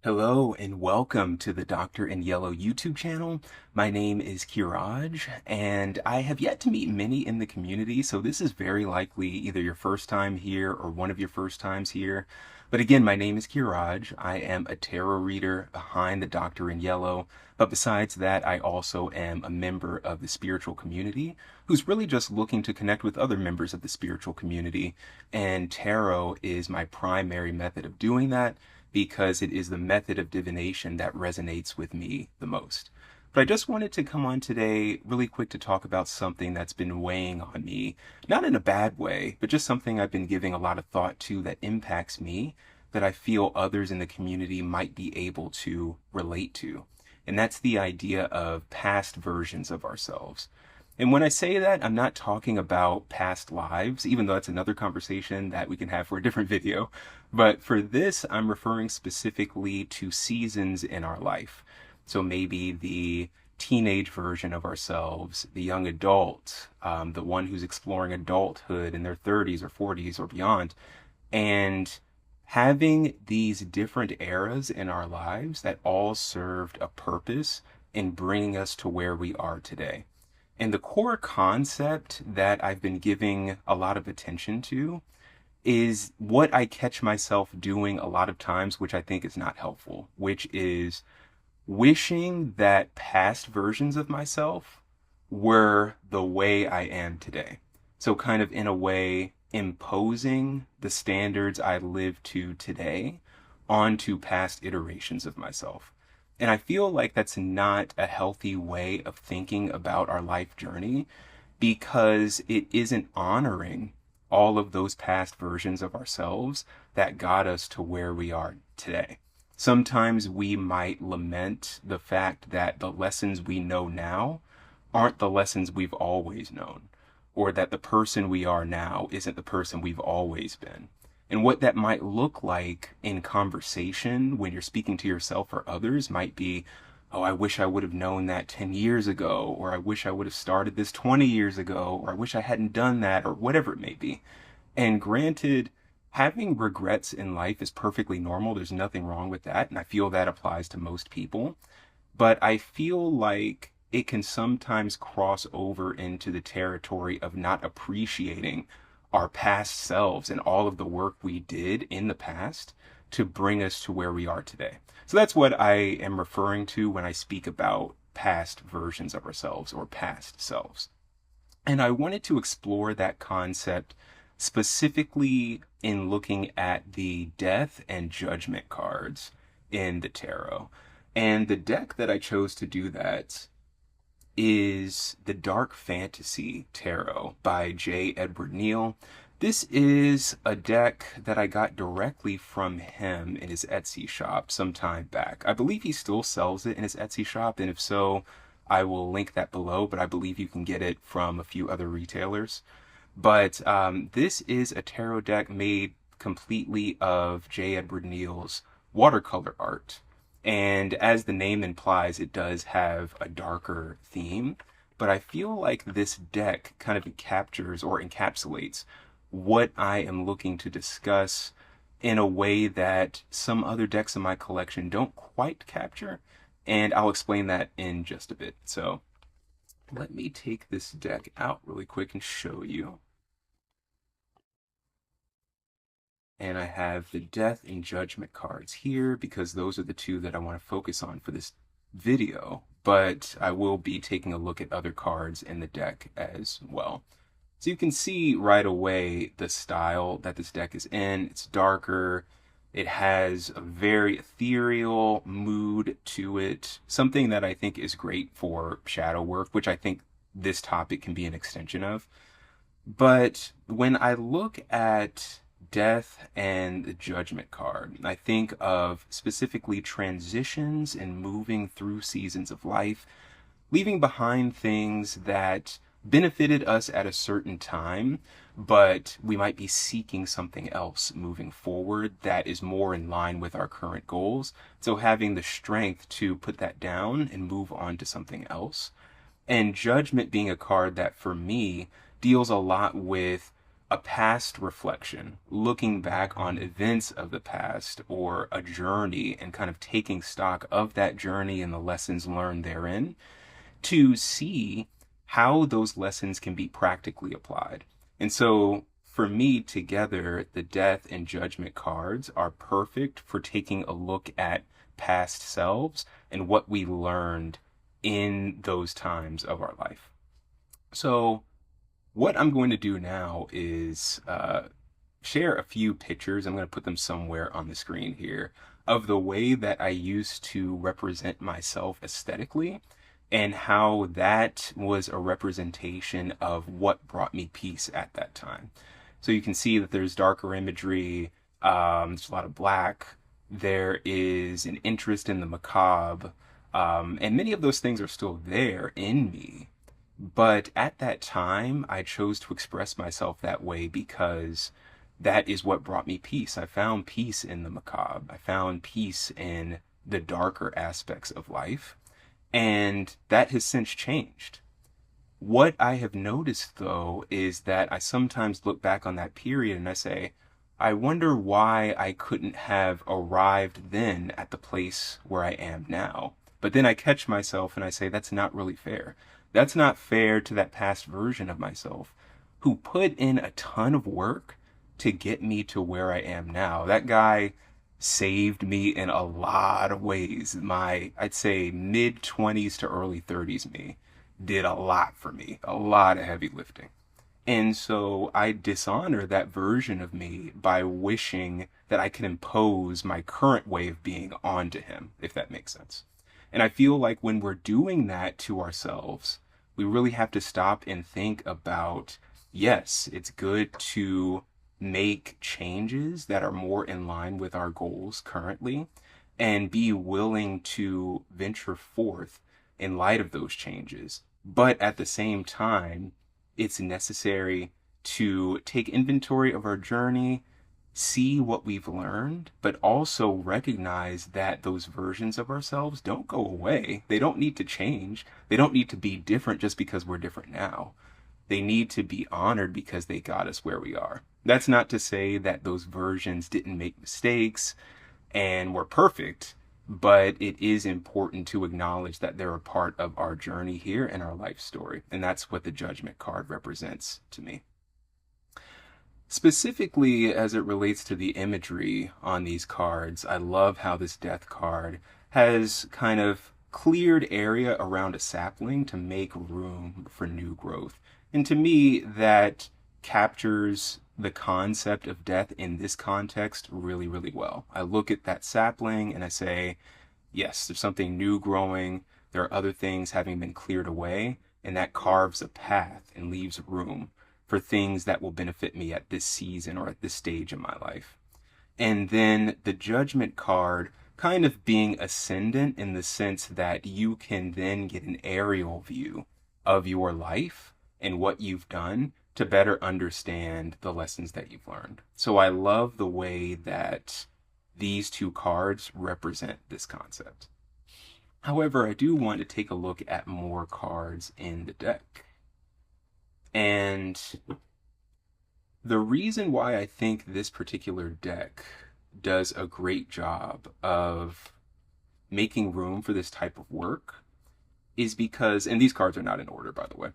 Hello and welcome to the Doctor in Yellow YouTube channel. My name is Kiraj and I have yet to meet many in the community, so this is very likely either your first time here or one of your first times here. But again, my name is Kiraj. I am a tarot reader behind the Doctor in Yellow, but besides that, I also am a member of the spiritual community who's really just looking to connect with other members of the spiritual community, and tarot is my primary method of doing that because it is the method of divination that resonates with me the most. But I just wanted to come on today really quick to talk about something that's been weighing on me, not in a bad way, but just something I've been giving a lot of thought to that impacts me, that I feel others in the community might be able to relate to. And that's the idea of past versions of ourselves. And when I say that, I'm not talking about past lives, even though that's another conversation that we can have for a different video. But for this, I'm referring specifically to seasons in our life. So maybe the teenage version of ourselves, the young adult, the one who's exploring adulthood in their 30s or 40s or beyond. And having these different eras in our lives that all served a purpose in bringing us to where we are today. And the core concept that I've been giving a lot of attention to is what I catch myself doing a lot of times, which I think is not helpful, which is wishing that past versions of myself were the way I am today. So kind of in a way, imposing the standards I live to today onto past iterations of myself. And I feel like that's not a healthy way of thinking about our life journey because it isn't honoring all of those past versions of ourselves that got us to where we are today. Sometimes we might lament the fact that the lessons we know now aren't the lessons we've always known, or that the person we are now isn't the person we've always been. And what that might look like in conversation when you're speaking to yourself or others might be, oh, I wish I would have known that 10 years ago, or I wish I would have started this 20 years ago, or I wish I hadn't done that, or whatever it may be. And granted, having regrets in life is perfectly normal. There's nothing wrong with that. And I feel that applies to most people. But I feel like it can sometimes cross over into the territory of not appreciating our past selves and all of the work we did in the past to bring us to where we are today. So that's what I am referring to when I speak about past versions of ourselves or past selves. And I wanted to explore that concept specifically in looking at the Death and Judgment cards in the tarot. And the deck that I chose to do that is the Dark Fantasy Tarot by J. Edward Neill. This is a deck that I got directly from him in his Etsy shop some time back. I believe he still sells it in his Etsy shop, and if so, I will link that below, but I believe you can get it from a few other retailers. But this is a tarot deck made completely of J. Edward Neill's watercolor art. And as the name implies, it does have a darker theme, but I feel like this deck kind of captures or encapsulates what I am looking to discuss in a way that some other decks in my collection don't quite capture, and I'll explain that in just a bit. So let me take this deck out really quick and show you. And I have the Death and Judgment cards here because those are the two that I want to focus on for this video. But I will be taking a look at other cards in the deck as well. So you can see right away the style that this deck is in. It's darker. It has a very ethereal mood to it. Something that I think is great for shadow work, which I think this topic can be an extension of. But when I look at Death and the Judgment card, I think of specifically transitions and moving through seasons of life, leaving behind things that benefited us at a certain time, but we might be seeking something else moving forward that is more in line with our current goals. So having the strength to put that down and move on to something else. And Judgment being a card that for me deals a lot with a past reflection, looking back on events of the past or a journey and kind of taking stock of that journey and the lessons learned therein to see how those lessons can be practically applied. And so for me, together, the Death and Judgment cards are perfect for taking a look at past selves and what we learned in those times of our life. So what I'm going to do now is share a few pictures. I'm going to put them somewhere on the screen here of the way that I used to represent myself aesthetically and how that was a representation of what brought me peace at that time. So you can see that there's darker imagery, there's a lot of black, there is an interest in the macabre, and many of those things are still there in me. But at that time, I chose to express myself that way because that is what brought me peace. I found peace in the macabre. I found peace in the darker aspects of life. And that has since changed. What I have noticed, though, is that I sometimes look back on that period and I say, I wonder why I couldn't have arrived then at the place where I am now. But then I catch myself and I say, that's not really fair. That's not fair to that past version of myself who put in a ton of work to get me to where I am now. That guy saved me in a lot of ways. I'd say mid-20s to early 30s me did a lot for me, a lot of heavy lifting. And so I dishonor that version of me by wishing that I could impose my current way of being onto him, if that makes sense. And I feel like when we're doing that to ourselves, we really have to stop and think about, yes, it's good to make changes that are more in line with our goals currently and be willing to venture forth in light of those changes. But at the same time, it's necessary to take inventory of our journey, see what we've learned, but also recognize that those versions of ourselves don't go away. They don't need to change. They don't need to be different just because we're different now. They need to be honored because they got us where we are. That's not to say that those versions didn't make mistakes and were perfect, but it is important to acknowledge that they're a part of our journey here and our life story. And that's what the Judgment card represents to me. Specifically, as it relates to the imagery on these cards, I love how this Death card has kind of cleared area around a sapling to make room for new growth. And to me, that captures the concept of death in this context really, really well. I look at that sapling and I say, yes, there's something new growing. There are other things having been cleared away, and that carves a path and leaves room for things that will benefit me at this season or at this stage in my life. And then the Judgment card kind of being ascendant in the sense that you can then get an aerial view of your life and what you've done to better understand the lessons that you've learned. So I love the way that these two cards represent this concept. However, I do want to take a look at more cards in the deck. And the reason why I think this particular deck does a great job of making room for this type of work is because, and these cards are not in order, by the way,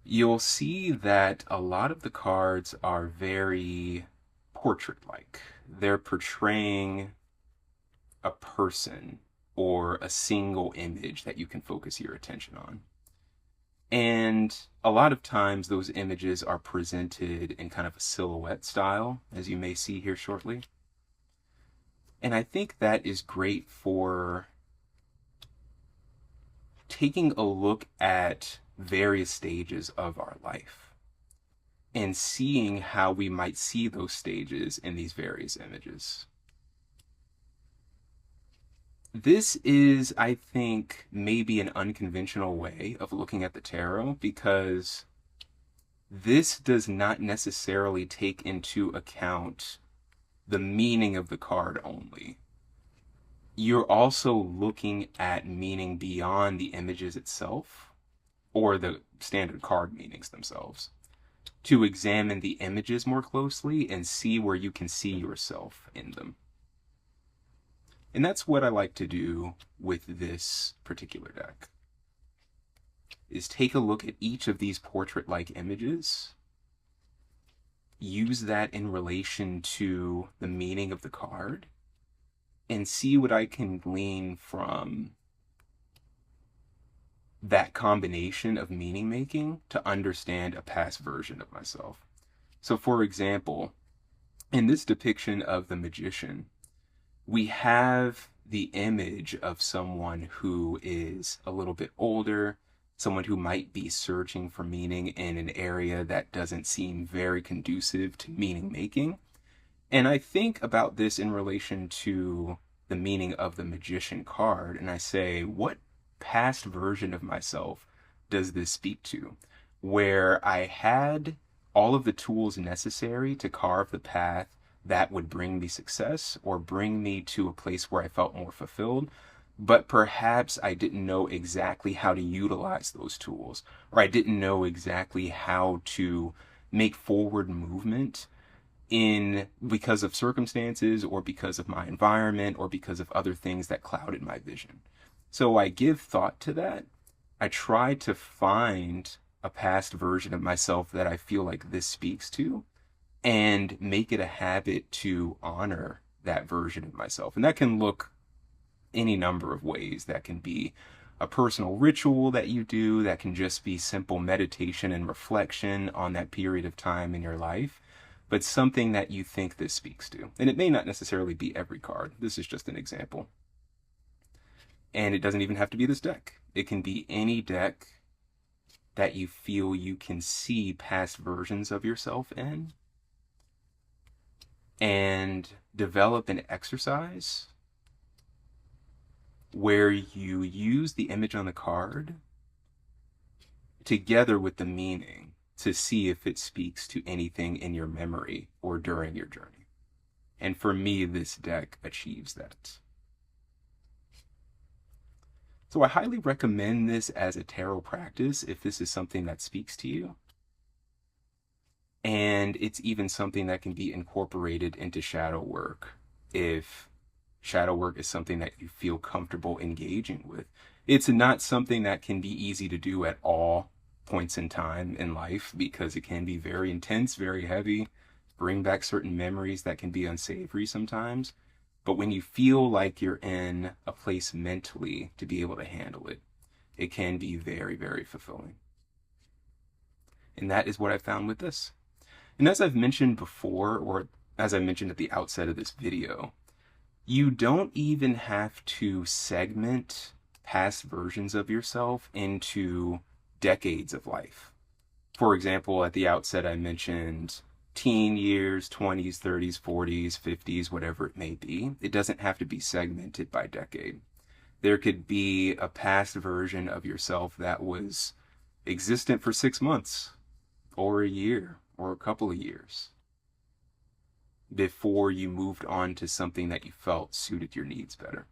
you'll see that a lot of the cards are very portrait-like. They're portraying a person or a single image that you can focus your attention on. And a lot of times those images are presented in kind of a silhouette style, as you may see here shortly. And I think that is great for taking a look at various stages of our life and seeing how we might see those stages in these various images. This is, I think, maybe an unconventional way of looking at the tarot because this does not necessarily take into account the meaning of the card only. You're also looking at meaning beyond the images itself or the standard card meanings themselves to examine the images more closely and see where you can see yourself in them. And that's what I like to do with this particular deck, is take a look at each of these portrait-like images, use that in relation to the meaning of the card, and see what I can glean from that combination of meaning making to understand a past version of myself. So for example, in this depiction of the magician, we have the image of someone who is a little bit older, someone who might be searching for meaning in an area that doesn't seem very conducive to meaning making. And I think about this in relation to the meaning of the magician card, and I say, what past version of myself does this speak to? Where I had all of the tools necessary to carve the path that would bring me success or bring me to a place where I felt more fulfilled, but perhaps I didn't know exactly how to utilize those tools, or I didn't know exactly how to make forward movement because of circumstances or because of my environment or because of other things that clouded my vision. So I give thought to that. I try to find a past version of myself that I feel like this speaks to and make it a habit to honor that version of myself. And that can look any number of ways. That can be a personal ritual that you do, that can just be simple meditation and reflection on that period of time in your life, but something that you think this speaks to. And it may not necessarily be every card. This is just an example. And it doesn't even have to be this deck. It can be any deck that you feel you can see past versions of yourself in, and develop an exercise where you use the image on the card together with the meaning to see if it speaks to anything in your memory or during your journey. And for me, this deck achieves that. So I highly recommend this as a tarot practice if this is something that speaks to you. And it's even something that can be incorporated into shadow work if shadow work is something that you feel comfortable engaging with. It's not something that can be easy to do at all points in time in life because it can be very intense, very heavy, bring back certain memories that can be unsavory sometimes. But when you feel like you're in a place mentally to be able to handle it, it can be very, very fulfilling. And that is what I found with this. And as I've mentioned before, or as I mentioned at the outset of this video, you don't even have to segment past versions of yourself into decades of life. For example, at the outset, I mentioned teen years, 20s, 30s, 40s, 50s, whatever it may be. It doesn't have to be segmented by decade. There could be a past version of yourself that was existent for 6 months or a year or a couple of years before you moved on to something that you felt suited your needs better.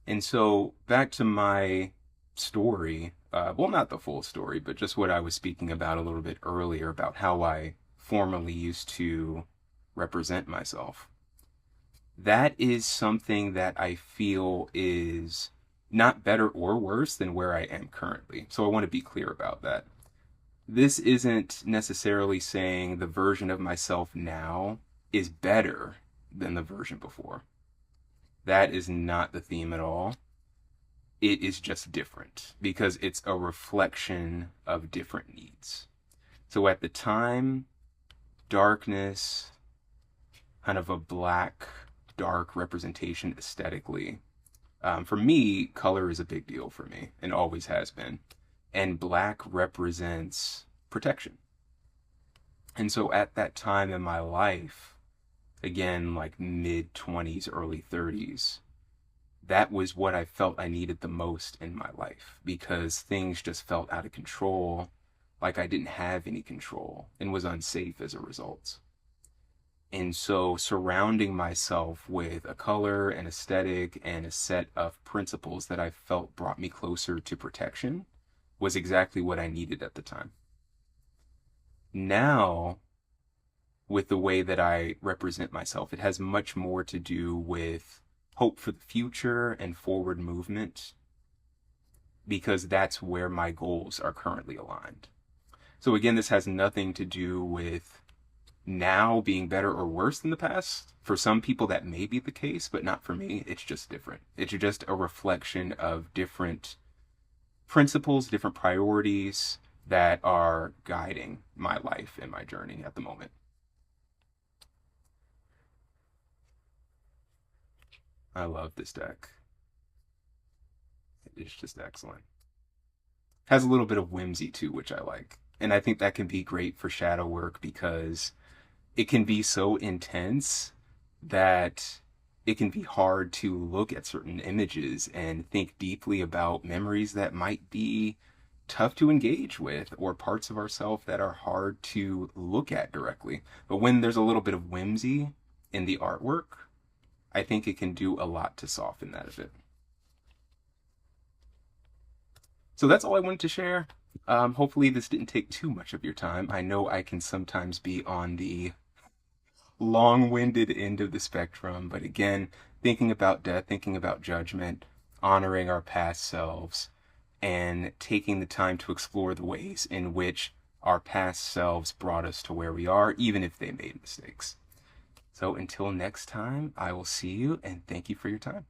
And so back to my story, well, not the full story, but just what I was speaking about a little bit earlier about how I formerly used to represent myself. That is something that I feel is not better or worse than where I am currently. So I want to be clear about that. This isn't necessarily saying the version of myself now is better than the version before. That is not the theme at all. It is just different because it's a reflection of different needs. So at the time, darkness, kind of a black, dark representation aesthetically. For me, color is a big deal for me and always has been. And black represents protection. And so at that time in my life, again, like mid-20s, early 30s, that was what I felt I needed the most in my life because things just felt out of control, like I didn't have any control and was unsafe as a result. And so surrounding myself with a color, an aesthetic, and a set of principles that I felt brought me closer to protection was exactly what I needed at the time. Now, with the way that I represent myself, it has much more to do with hope for the future and forward movement because that's where my goals are currently aligned. So again, this has nothing to do with now being better or worse than the past. For some people, that may be the case, but not for me. It's just different. It's just a reflection of different principles, different priorities that are guiding my life and my journey at the moment. I love this deck. It's just excellent. Has a little bit of whimsy too, which I like. And I think that can be great for shadow work because it can be so intense that it can be hard to look at certain images and think deeply about memories that might be tough to engage with or parts of ourselves that are hard to look at directly. But when there's a little bit of whimsy in the artwork, I think it can do a lot to soften that a bit. So that's all I wanted to share. Hopefully this didn't take too much of your time. I know I can sometimes be on the long-winded end of the spectrum, but again, thinking about death, thinking about judgment, honoring our past selves, and taking the time to explore the ways in which our past selves brought us to where we are, even if they made mistakes. So until next time, I will see you, and thank you for your time.